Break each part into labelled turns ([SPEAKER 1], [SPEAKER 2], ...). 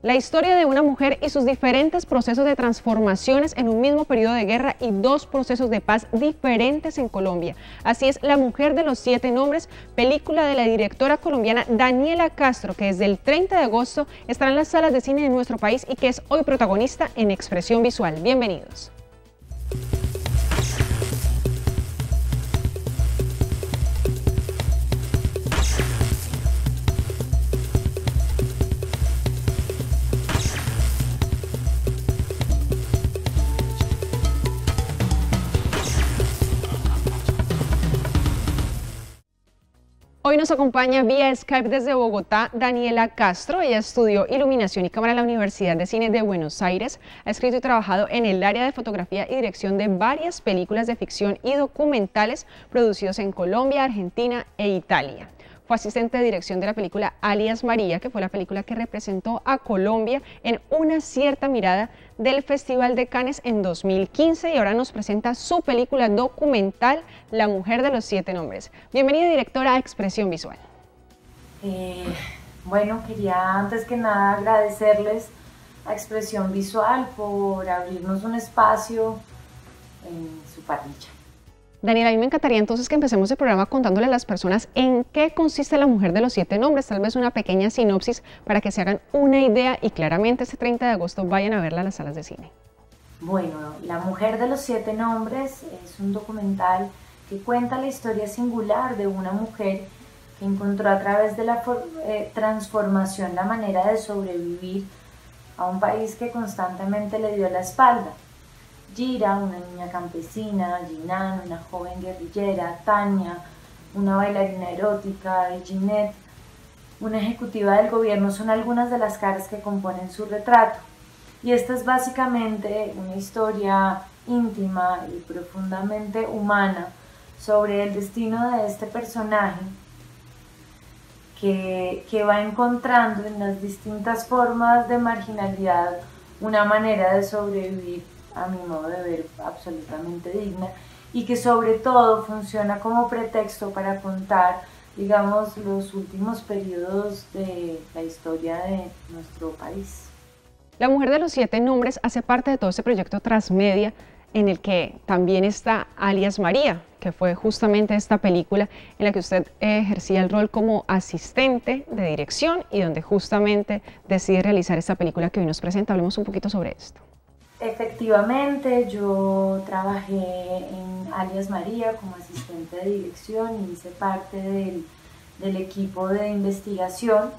[SPEAKER 1] La historia de una mujer y sus diferentes procesos de transformaciones en un mismo periodo de guerra y dos procesos de paz diferentes en Colombia. Así es La mujer de los 7 nombres, película de la directora colombiana Daniela Castro, que desde el 30 de agosto estará en las salas de cine de nuestro país y que es hoy protagonista en Expresión Visual. Bienvenidos. Hoy nos acompaña vía Skype desde Bogotá Daniela Castro. Ella estudió Iluminación y Cámara en la Universidad de Cine de Buenos Aires. Ha escrito y trabajado en el área de fotografía y dirección de varias películas de ficción y documentales producidos en Colombia, Argentina e Italia. Fue asistente de dirección de la película Alias María, que fue la película que representó a Colombia en Una cierta mirada del Festival de Cannes en 2015 y ahora nos presenta su película documental La mujer de los 7 nombres. Bienvenida, directora, a Expresión Visual.
[SPEAKER 2] Bueno, quería antes que nada agradecerles a Expresión Visual por abrirnos un espacio en su parrilla.
[SPEAKER 1] Daniela, a mí me encantaría entonces que empecemos el programa contándole a las personas en qué consiste La mujer de los 7 nombres, tal vez una pequeña sinopsis para que se hagan una idea y claramente este 30 de agosto vayan a verla a las salas de cine.
[SPEAKER 2] Bueno, La mujer de los 7 nombres es un documental que cuenta la historia singular de una mujer que encontró a través de la transformación la manera de sobrevivir a un país que constantemente le dio la espalda. Gira, una niña campesina, Jinan, una joven guerrillera, Tania, una bailarina erótica, y Ginette, una ejecutiva del gobierno, son algunas de las caras que componen su retrato. Y esta es básicamente una historia íntima y profundamente humana sobre el destino de este personaje que va encontrando en las distintas formas de marginalidad una manera de sobrevivir, a mi modo de ver, absolutamente digna, y que sobre todo funciona como pretexto para contar, digamos, los últimos periodos de la historia de nuestro país.
[SPEAKER 1] La mujer de los 7 nombres hace parte de todo ese proyecto transmedia en el que también está Alias María, que fue justamente esta película en la que usted ejercía el rol como asistente de dirección y donde justamente decide realizar esta película que hoy nos presenta. Hablemos un poquito sobre esto.
[SPEAKER 2] Efectivamente, yo trabajé en Alias María como asistente de dirección y hice parte del equipo de investigación.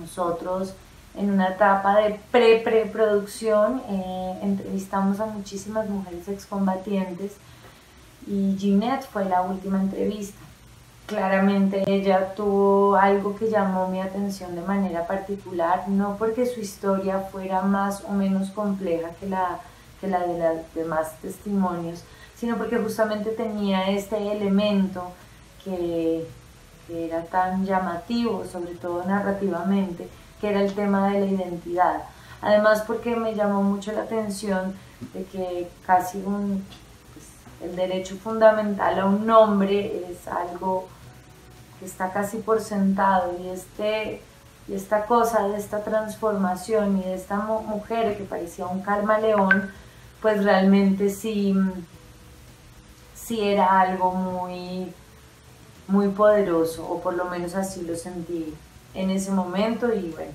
[SPEAKER 2] Nosotros en una etapa de preproducción entrevistamos a muchísimas mujeres excombatientes y Ginette fue la última entrevista. Claramente ella tuvo algo que llamó mi atención de manera particular, no porque su historia fuera más o menos compleja que la de los demás testimonios, sino porque justamente tenía este elemento que era tan llamativo, sobre todo narrativamente, que era el tema de la identidad. Además porque me llamó mucho la atención de que casi el derecho fundamental a un nombre es algo que está casi por sentado, y esta cosa de esta transformación y de esta mujer que parecía un camaleón, pues realmente sí era algo muy, muy poderoso, o por lo menos así lo sentí en ese momento, y bueno,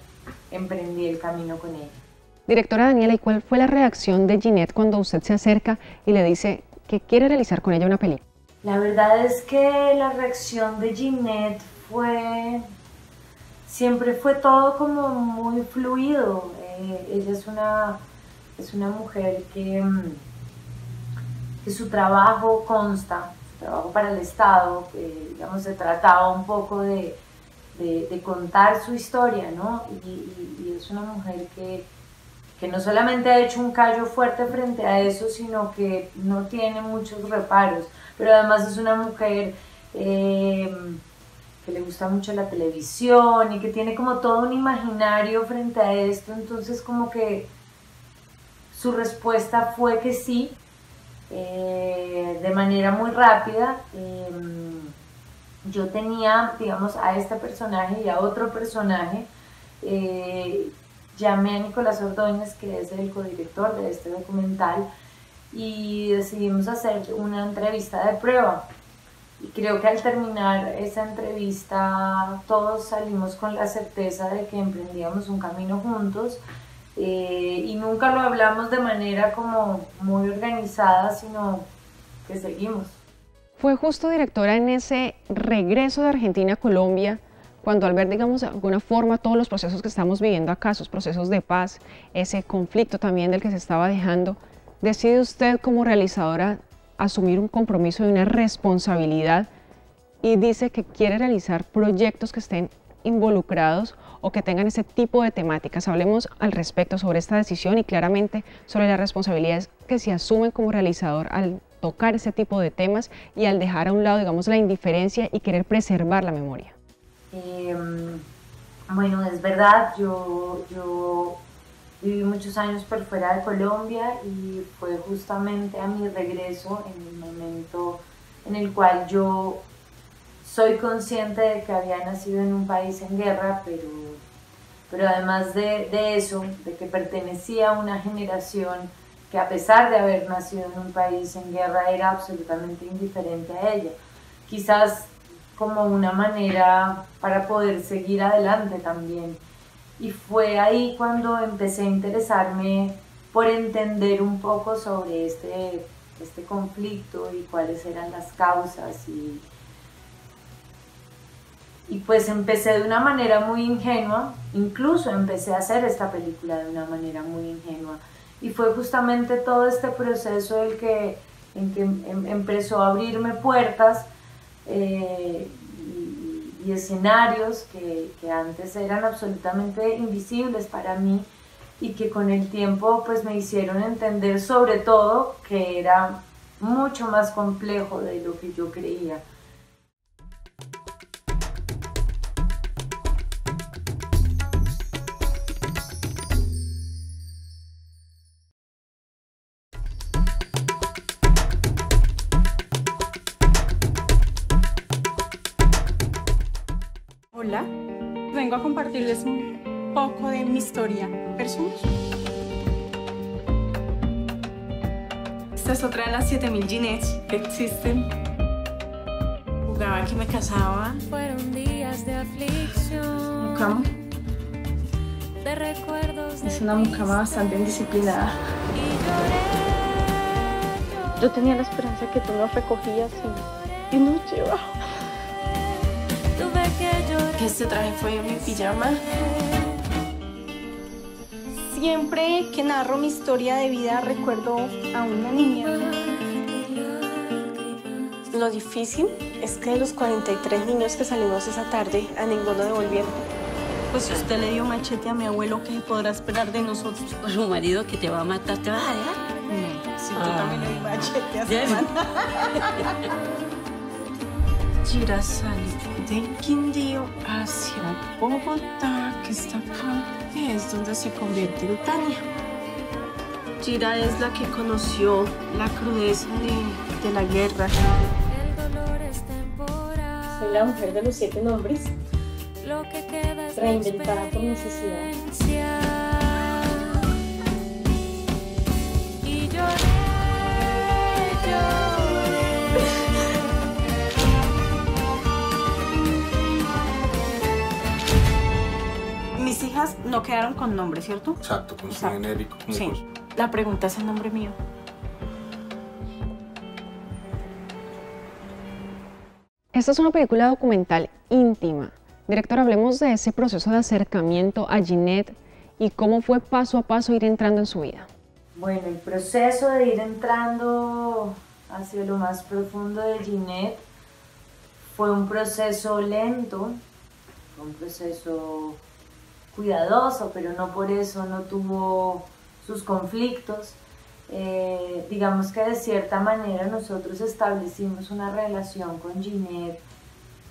[SPEAKER 2] emprendí el camino con ella.
[SPEAKER 1] Directora Daniela, ¿y cuál fue la reacción de Ginette cuando usted se acerca y le dice que quiere realizar con ella una película?
[SPEAKER 2] La verdad es que la reacción de Ginette siempre fue todo como muy fluido. Ella es una mujer que su trabajo consta, su trabajo para el Estado, que digamos se trataba un poco de contar su historia, ¿no? Y es una mujer que no solamente ha hecho un callo fuerte frente a eso, sino que no tiene muchos reparos, pero además es una mujer que le gusta mucho la televisión y que tiene como todo un imaginario frente a esto. Entonces como que su respuesta fue que sí, de manera muy rápida. Yo tenía, digamos, a este personaje y a otro personaje llamé a Nicolás Ordóñez, que es el codirector de este documental, y decidimos hacer una entrevista de prueba. Y creo que al terminar esa entrevista todos salimos con la certeza de que emprendíamos un camino juntos, y nunca lo hablamos de manera como muy organizada, sino que seguimos.
[SPEAKER 1] Fue justo, directora, en ese regreso de Argentina a Colombia, cuando al ver, digamos, de alguna forma todos los procesos que estamos viviendo acá, esos procesos de paz, ese conflicto también del que se estaba dejando, decide usted como realizadora asumir un compromiso y una responsabilidad y dice que quiere realizar proyectos que estén involucrados o que tengan ese tipo de temáticas. Hablemos al respecto sobre esta decisión y claramente sobre las responsabilidades que se asumen como realizador al tocar ese tipo de temas y al dejar a un lado, digamos, la indiferencia y querer preservar la memoria.
[SPEAKER 2] Bueno, es verdad, yo viví muchos años por fuera de Colombia y fue justamente a mi regreso, en el momento en el cual yo soy consciente de que había nacido en un país en guerra, pero además de eso, de que pertenecía a una generación que a pesar de haber nacido en un país en guerra era absolutamente indiferente a ella. Quizás como una manera para poder seguir adelante también. Y fue ahí cuando empecé a interesarme por entender un poco sobre este conflicto y cuáles eran las causas. Y pues empecé de una manera muy ingenua, incluso empecé a hacer esta película de una manera muy ingenua. Y fue justamente todo este proceso en que empezó a abrirme puertas y escenarios que antes eran absolutamente invisibles para mí y que con el tiempo pues me hicieron entender sobre todo que era mucho más complejo de lo que yo creía.
[SPEAKER 3] Hola, vengo a compartirles un poco de mi historia personal. Esta es otra de las 7000 Ginets que existen. Jugaba que me casaba.
[SPEAKER 4] Fueron días de aflicción.
[SPEAKER 3] Mucama. Es una mucama bastante indisciplinada. Yo tenía la esperanza que tú nos recogías y nos llevabas. Que este traje fue mi pijama. Siempre que narro mi historia de vida recuerdo a una niña. Lo difícil es que de los 43 niños que salimos esa tarde, a ninguno devolvieron. Pues si usted le dio machete a mi abuelo, ¿qué podrá esperar de nosotros?
[SPEAKER 5] Pues un marido que te va a matar, ¿te vas a dejar?
[SPEAKER 3] No, si yo también le di machete a su hermana. Gira sale de Quindío hacia Bogotá, que está acá, que es donde se convierte en Tania. Gira es la que conoció la crudeza de la guerra. Soy la mujer de los 7 nombres, reinventada por necesidad. Mis hijas no quedaron con nombre, ¿cierto?
[SPEAKER 6] Exacto, con su genérico.
[SPEAKER 3] Sí. La pregunta es el nombre mío.
[SPEAKER 1] Esta es una película documental íntima. Director, hablemos de ese proceso de acercamiento a Ginette y cómo fue paso a paso ir entrando en su vida.
[SPEAKER 2] Bueno, el proceso de ir entrando hacia lo más profundo de Ginette fue un proceso lento, fue un proceso cuidadoso, pero no por eso no tuvo sus conflictos. Digamos que de cierta manera nosotros establecimos una relación con Ginette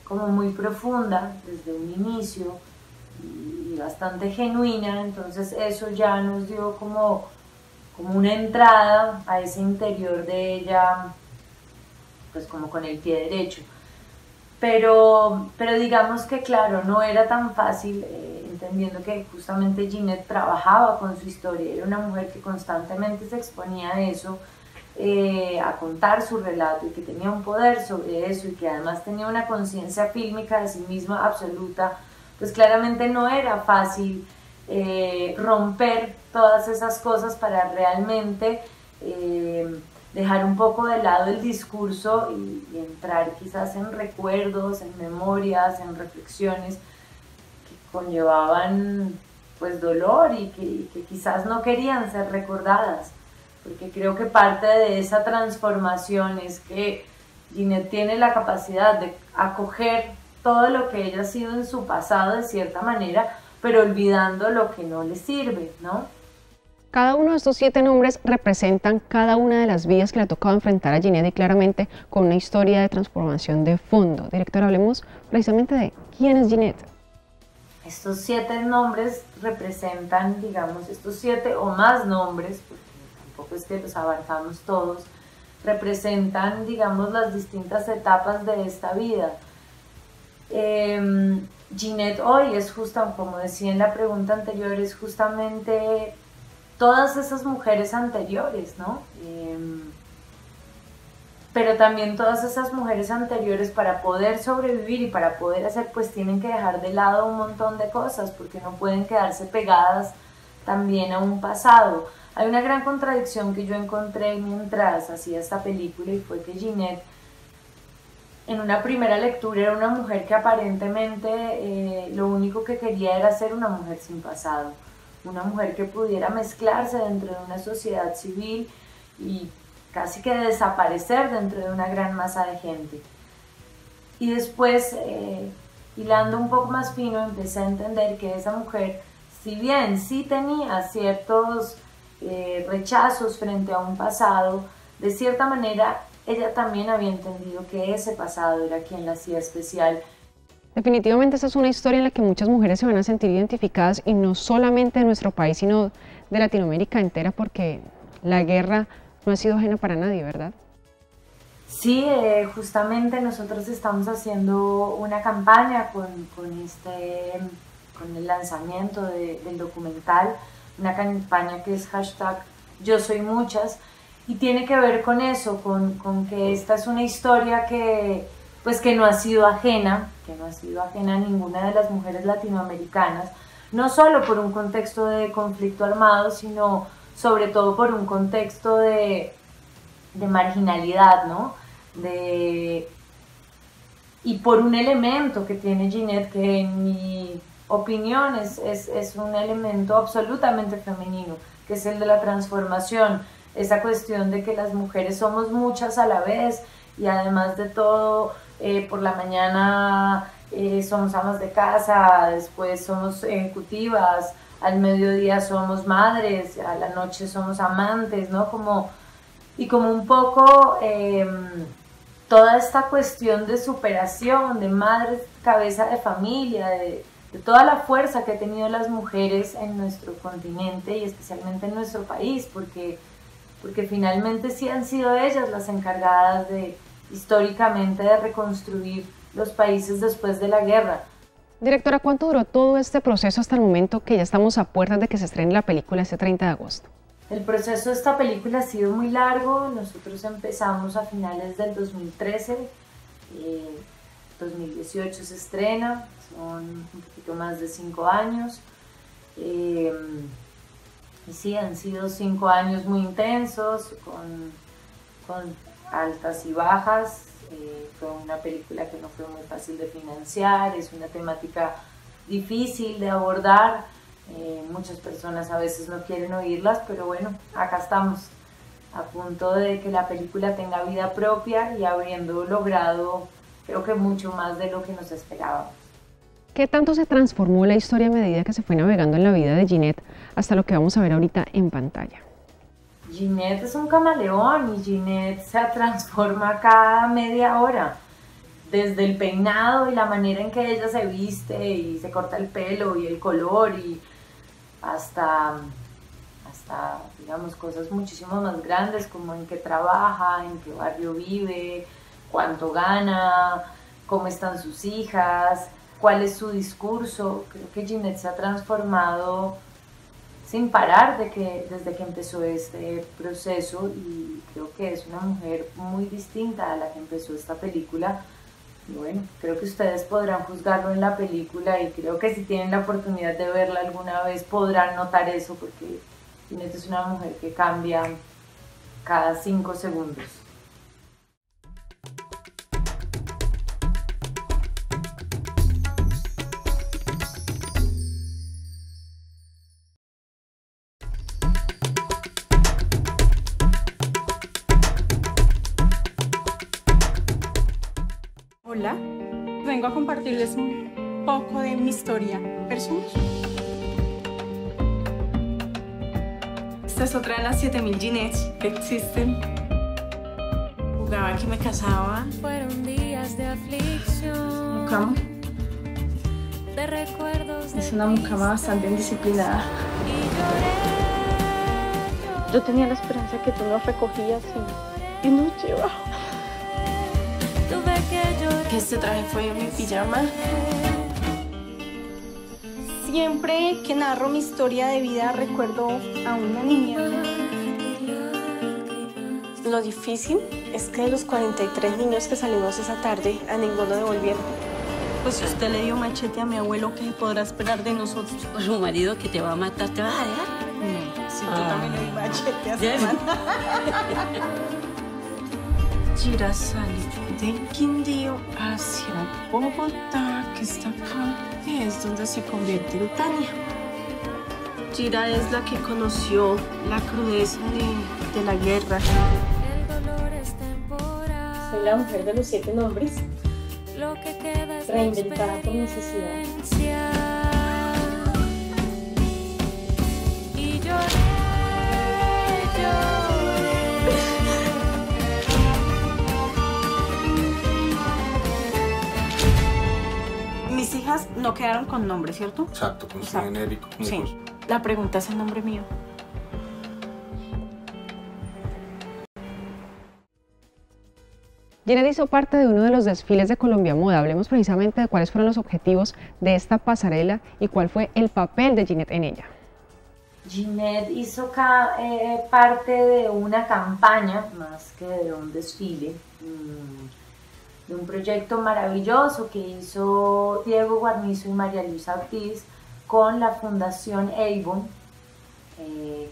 [SPEAKER 2] como muy profunda desde un inicio y bastante genuina, entonces eso ya nos dio como una entrada a ese interior de ella, pues como con el pie derecho. Pero digamos que claro, no era tan fácil entendiendo que justamente Ginette trabajaba con su historia, era una mujer que constantemente se exponía a eso, a contar su relato y que tenía un poder sobre eso y que además tenía una conciencia fílmica de sí misma absoluta, pues claramente no era fácil romper todas esas cosas para realmente dejar un poco de lado el discurso y entrar quizás en recuerdos, en memorias, en reflexiones que conllevaban pues dolor y que quizás no querían ser recordadas, porque creo que parte de esa transformación es que Ginette tiene la capacidad de acoger todo lo que ella ha sido en su pasado de cierta manera, pero olvidando lo que no le sirve, ¿no?
[SPEAKER 1] Cada uno de estos 7 nombres representan cada una de las vidas que le ha tocado enfrentar a Ginette y claramente con una historia de transformación de fondo. Directora, hablemos precisamente de quién es Ginette.
[SPEAKER 2] Estos 7 nombres representan, digamos, estos 7 o más nombres, porque tampoco es que los abarcamos todos, representan, digamos, las distintas etapas de esta vida. Ginette hoy es justo, como decía en la pregunta anterior, es justamente todas esas mujeres anteriores, ¿no? Pero también todas esas mujeres anteriores, para poder sobrevivir y para poder hacer, pues tienen que dejar de lado un montón de cosas, porque no pueden quedarse pegadas también a un pasado. Hay una gran contradicción que yo encontré mientras hacía esta película, y fue que Ginette, en una primera lectura, era una mujer que aparentemente lo único que quería era ser una mujer sin pasado, una mujer que pudiera mezclarse dentro de una sociedad civil y casi que desaparecer dentro de una gran masa de gente. Y después, hilando un poco más fino, empecé a entender que esa mujer, si bien sí tenía ciertos rechazos frente a un pasado, de cierta manera ella también había entendido que ese pasado era quien la hacía especial.
[SPEAKER 1] Definitivamente esta es una historia en la que muchas mujeres se van a sentir identificadas, y no solamente de nuestro país, sino de Latinoamérica entera, porque la guerra no ha sido ajena para nadie, ¿verdad?
[SPEAKER 2] Sí, justamente nosotros estamos haciendo una campaña con el lanzamiento del documental, una campaña que es #YoSoyMuchas, y tiene que ver con eso, con que esta es una historia que no ha sido ajena, a ninguna de las mujeres latinoamericanas, no solo por un contexto de conflicto armado, sino sobre todo por un contexto de marginalidad, ¿no? Y por un elemento que tiene Ginette, que en mi opinión es un elemento absolutamente femenino, que es el de la transformación, esa cuestión de que las mujeres somos muchas a la vez, y además de todo, por la mañana somos amas de casa, después somos ejecutivas, al mediodía somos madres, a la noche somos amantes, ¿no? Como un poco toda esta cuestión de superación, de madres, cabeza de familia, de toda la fuerza que han tenido las mujeres en nuestro continente y especialmente en nuestro país, porque finalmente sí han sido ellas las encargadas históricamente de reconstruir los países después de la guerra.
[SPEAKER 1] Directora, ¿cuánto duró todo este proceso hasta el momento que ya estamos a puertas de que se estrene la película este 30 de agosto?
[SPEAKER 2] El proceso de esta película ha sido muy largo. Nosotros empezamos a finales del 2013, 2018 se estrena, son un poquito más de 5 años. Y sí, han sido 5 años muy intensos, con altas y bajas. Fue una película que no fue muy fácil de financiar, es una temática difícil de abordar, muchas personas a veces no quieren oírlas, pero bueno, acá estamos, a punto de que la película tenga vida propia y habiendo logrado, creo que mucho más de lo que nos esperábamos.
[SPEAKER 1] ¿Qué tanto se transformó la historia a medida que se fue navegando en la vida de Ginette hasta lo que vamos a ver ahorita en pantalla?
[SPEAKER 2] Ginette es un camaleón y Ginette se transforma cada media hora, desde el peinado y la manera en que ella se viste y se corta el pelo y el color, y hasta digamos cosas muchísimo más grandes como en qué trabaja, en qué barrio vive, cuánto gana, cómo están sus hijas. cuál es su discurso. Creo que Ginette se ha transformado sin parar desde que empezó este proceso, y creo que es una mujer muy distinta a la que empezó esta película. Y bueno, creo que ustedes podrán juzgarlo en la película, y creo que si tienen la oportunidad de verla alguna vez podrán notar eso, porque Ginette es una mujer que cambia cada 5 segundos.
[SPEAKER 3] Hola, vengo a compartirles un poco de mi historia personal. Esta es otra de las 7000 Ginettes que existen. Jugaba que me casaba.
[SPEAKER 4] Fueron días de aflicción.
[SPEAKER 3] Mucama.
[SPEAKER 4] De recuerdos.
[SPEAKER 3] Es una mucama bastante indisciplinada.
[SPEAKER 4] Y
[SPEAKER 3] Yo tenía la esperanza que tú nos recogías y nos llevabas.
[SPEAKER 4] tuve que llorar.
[SPEAKER 3] Este traje fue mi pijama. Siempre que narro mi historia de vida recuerdo a una niña. Lo difícil es que de los 43 niños que salimos esa tarde, a ninguno devolvieron. Pues si usted le dio machete a mi abuelo, ¿qué podrá esperar de nosotros?
[SPEAKER 5] Pues un marido que te va a matar, ¿te vas a dejar?
[SPEAKER 3] No, si yo también le di machete a su
[SPEAKER 5] Ya.
[SPEAKER 3] hermana. Gira sale del Quindío hacia Bogotá, que está acá, que es donde se convierte en Tania. Gira es la que conoció la crudeza de la guerra.
[SPEAKER 4] El dolor es temporal.
[SPEAKER 3] Soy la mujer de los 7 nombres,
[SPEAKER 4] Lo que queda es la
[SPEAKER 3] reinventada por necesidad.
[SPEAKER 4] experiencia. Y lloré.
[SPEAKER 3] Mis hijas no quedaron con nombre, ¿cierto?
[SPEAKER 6] Exacto, con su
[SPEAKER 3] Exacto.
[SPEAKER 6] genérico.
[SPEAKER 3] Sí. La pregunta es el nombre mío.
[SPEAKER 1] Ginette hizo parte de uno de los desfiles de Colombia Moda. Hablemos precisamente de cuáles fueron los objetivos de esta pasarela y cuál fue el papel de Ginette en ella.
[SPEAKER 2] Ginette hizo parte de una campaña, más que de un desfile, de un proyecto maravilloso que hizo Diego Guarnizo y María Luisa Ortiz con la Fundación Avon,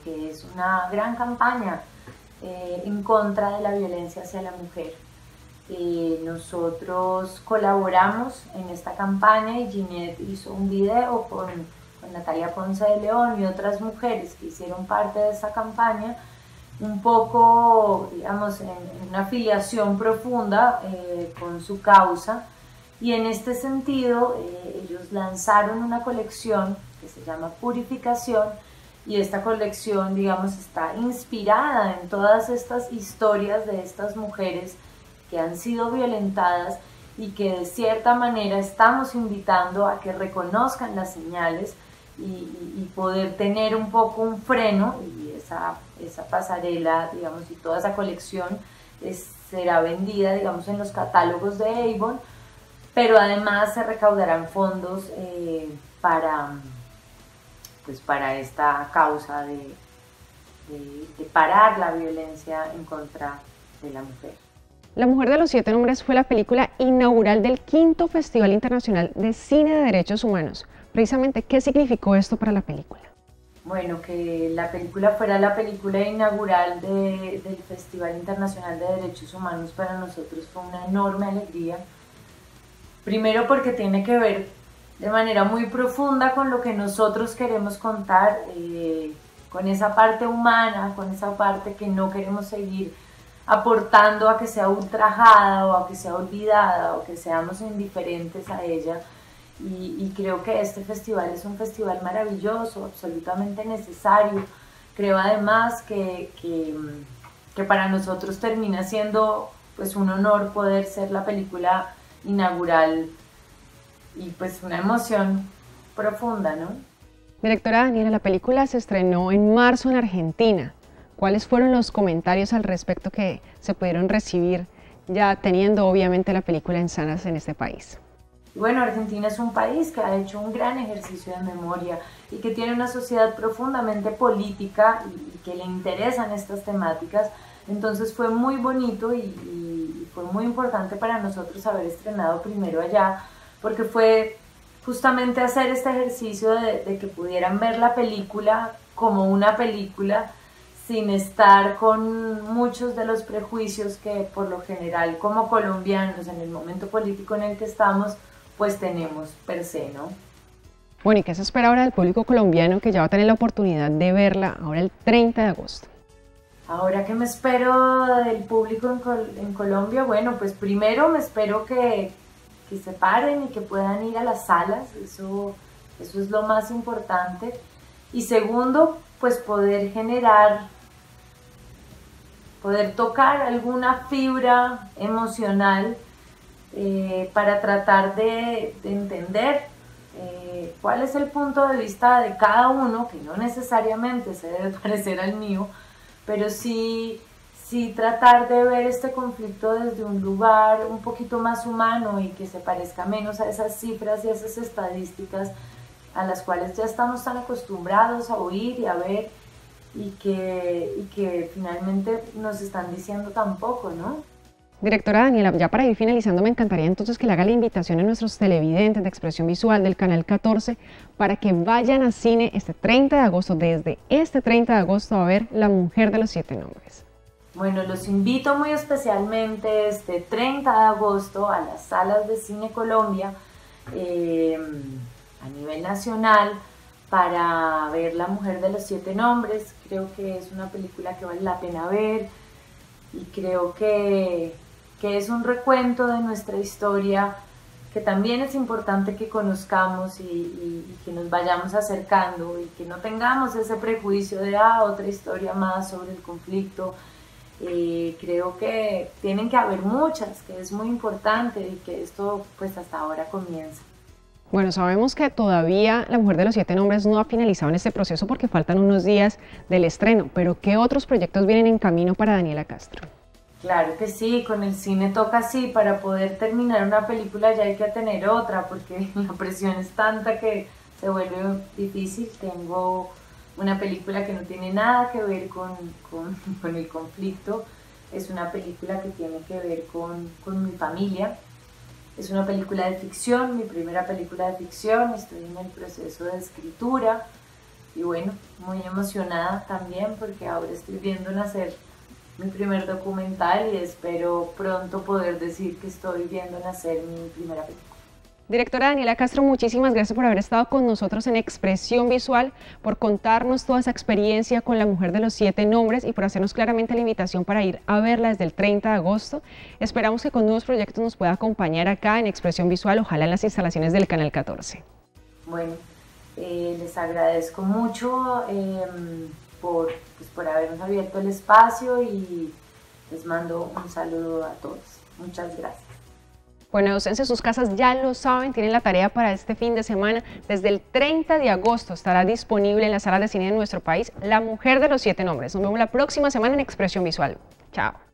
[SPEAKER 2] que es una gran campaña en contra de la violencia hacia la mujer. Nosotros colaboramos en esta campaña y Ginette hizo un video con Natalia Ponce de León y otras mujeres que hicieron parte de esa campaña, un poco, digamos, en una afiliación profunda con su causa, y en este sentido ellos lanzaron una colección que se llama Purificación, y esta colección, digamos, está inspirada en todas estas historias de estas mujeres que han sido violentadas y que de cierta manera estamos invitando a que reconozcan las señales y poder tener un poco un freno, y esa pasarela, digamos, y toda esa colección será vendida, digamos, en los catálogos de Avon, pero además se recaudarán fondos para esta causa de parar la violencia en contra de la mujer.
[SPEAKER 1] La mujer de los 7 nombres fue la película inaugural del 5º Festival Internacional de Cine de Derechos Humanos. Precisamente, ¿qué significó esto para la película?
[SPEAKER 2] Bueno, que la película fuera la película inaugural del Festival Internacional de Derechos Humanos para nosotros fue una enorme alegría. Primero porque tiene que ver de manera muy profunda con lo que nosotros queremos contar, con esa parte humana, con esa parte que no queremos seguir aportando a que sea ultrajada o a que sea olvidada o que seamos indiferentes a ella. Y creo que este festival es un festival maravilloso, absolutamente necesario. Creo además que para nosotros termina siendo pues un honor poder ser la película inaugural y pues una emoción profunda, ¿no?
[SPEAKER 1] Directora Daniela, la película se estrenó en marzo en Argentina. ¿Cuáles fueron los comentarios al respecto que se pudieron recibir ya teniendo obviamente la película en salas en este país?
[SPEAKER 2] Y bueno, Argentina es un país que ha hecho un gran ejercicio de memoria y que tiene una sociedad profundamente política y que le interesan estas temáticas. Entonces fue muy bonito y fue muy importante para nosotros haber estrenado primero allá, porque fue justamente hacer este ejercicio de que pudieran ver la película como una película, sin estar con muchos de los prejuicios que por lo general como colombianos en el momento político en el que estamos, pues tenemos per se, ¿no?
[SPEAKER 1] Bueno, ¿y qué se espera ahora del público colombiano que ya va a tener la oportunidad de verla ahora el 30 de agosto?
[SPEAKER 2] Ahora, ¿qué me espero del público en Colombia? Bueno, pues primero me espero que se paren y que puedan ir a las salas, eso es lo más importante. Y segundo, pues poder tocar alguna fibra emocional para tratar de entender cuál es el punto de vista de cada uno, que no necesariamente se debe parecer al mío, pero sí tratar de ver este conflicto desde un lugar un poquito más humano y que se parezca menos a esas cifras y a esas estadísticas a las cuales ya estamos tan acostumbrados a oír y a ver y que finalmente nos están diciendo tan poco, ¿no?
[SPEAKER 1] Directora Daniela, ya para ir finalizando, me encantaría entonces que le haga la invitación a nuestros televidentes de Expresión Visual del Canal 14 para que vayan a cine este 30 de agosto, desde este 30 de agosto, a ver La Mujer de los 7 Nombres.
[SPEAKER 2] Bueno, los invito muy especialmente este 30 de agosto a las salas de Cine Colombia a nivel nacional para ver La Mujer de los 7 Nombres. Creo que es una película que vale la pena ver y creo que es un recuento de nuestra historia que también es importante que conozcamos y que nos vayamos acercando y que no tengamos ese prejuicio de otra historia más sobre el conflicto. Creo que tienen que haber muchas, que es muy importante y que esto pues hasta ahora comienza.
[SPEAKER 1] Bueno, sabemos que todavía La Mujer de los 7 Nombres no ha finalizado en este proceso porque faltan unos días del estreno, pero ¿qué otros proyectos vienen en camino para Daniela Castro?
[SPEAKER 2] Claro que sí, con el cine toca así, para poder terminar una película ya hay que tener otra, porque la presión es tanta que se vuelve difícil. Tengo una película que no tiene nada que ver con el conflicto, es una película que tiene que ver con mi familia, es una película de ficción, mi primera película de ficción, estoy en el proceso de escritura y bueno, muy emocionada también porque ahora estoy viendo nacer mi primer documental y espero pronto poder decir que estoy viendo nacer mi primera película.
[SPEAKER 1] Directora Daniela Castro, muchísimas gracias por haber estado con nosotros en Expresión Visual, por contarnos toda esa experiencia con La Mujer de los 7 Nombres y por hacernos claramente la invitación para ir a verla desde el 30 de agosto. Esperamos que con nuevos proyectos nos pueda acompañar acá en Expresión Visual, ojalá en las instalaciones del Canal 14.
[SPEAKER 2] Bueno, les agradezco mucho por habernos abierto el espacio y les mando un saludo a todos. Muchas gracias.
[SPEAKER 1] Bueno, ausencia en sus casas ya lo saben, tienen la tarea para este fin de semana. Desde el 30 de agosto estará disponible en las salas de cine de nuestro país La Mujer de los 7 Nombres. Nos vemos la próxima semana en Expresión Visual. Chao.